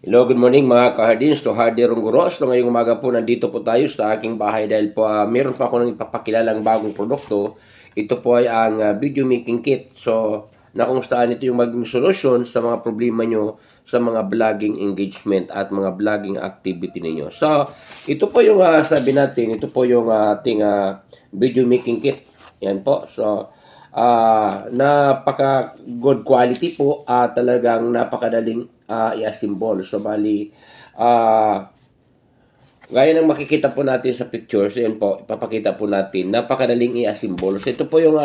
Hello, good morning mga ka-hardins to Hardy Ronggoros. So ngayong umaga po nandito po tayo sa aking bahay dahil po meron pa ako ng ipapakilalang bagong produkto. Ito po ay ang video making kit. So na kung saan ito yung maging solusyon sa mga problema nyo sa mga vlogging engagement at mga vlogging activity ninyo. So ito po yung sabi natin, ito po yung ating video making kit. Yan po. So napaka good quality po, talagang napakadaling i-assemble. So bali gaya ng makikita po natin sa pictures, yan po, ipapakita po natin, napakadaling i-assemble. So ito po yung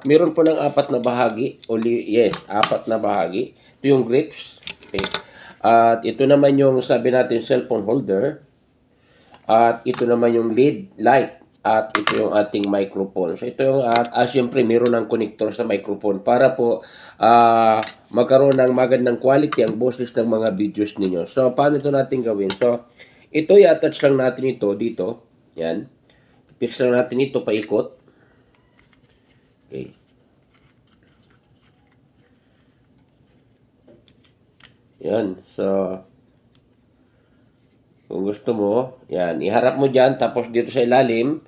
meron po ng apat na bahagi, yes, apat na bahagi. Ito yung grips. Okay. At ito naman yung sabi natin cellphone holder. At ito naman yung lead light. At ito yung ating microphone. So ito yung siyempre meron ng connector sa microphone para po magkaroon ng magandang quality ang boses ng mga videos ninyo. So paano ito natin gawin? So ito i-attach lang natin ito dito. Yan. Fix lang natin ito paikot. Okay. Yan. So kung gusto mo, yan, iharap mo dyan, tapos dito sa ilalim,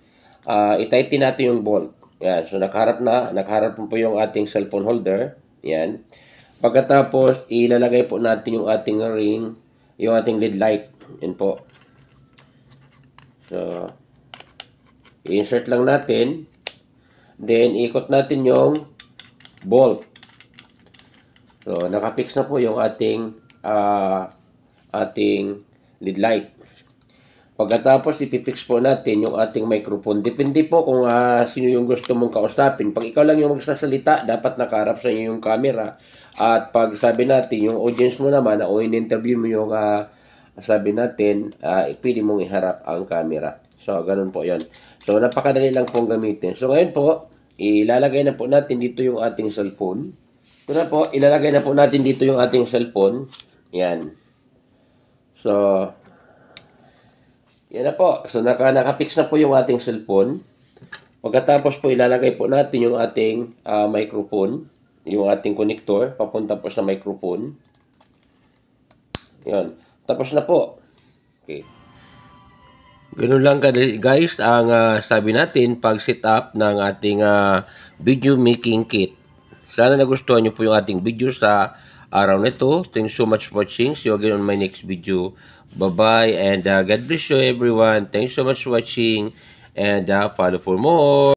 itighten natin yung bolt. Yan, so nakaharap po yung ating cellphone holder. Yan. Pagkatapos, ilalagay po natin yung ating ring, yung ating lead light. Yan po. So, i-insert lang natin. Then, ikot natin yung bolt. So, nakapix na po yung ating lead light. Pagkatapos, ipipix po natin yung ating microphone. Depende po kung sino yung gusto mong kausapin. Pag ikaw lang yung magsasalita, dapat nakaharap sa inyo yung camera. At pag sabi natin, yung audience mo naman, o in-interview mo yung sabi natin, pwede mong iharap ang camera. So, ganun po yon. So, napakadali lang pong gamitin. So, ngayon po, ilalagay na po natin dito yung ating cellphone. So, na po, ilalagay na po natin dito yung ating cellphone. Yan. So, yan na po. So, nakapix na po yung ating cellphone. Pagkatapos po, ilalagay po natin yung ating microphone, yung ating connector, papunta po sa microphone. Yan. Tapos na po. Okay. Ganun lang guys ang sabi natin pag set up ng ating video making kit. Sana nagustuhan nyo po yung ating video sa araw na ito. Thanks so much for watching. See you again on my next video. Bye-bye and God bless you everyone. Thanks so much for watching and follow for more.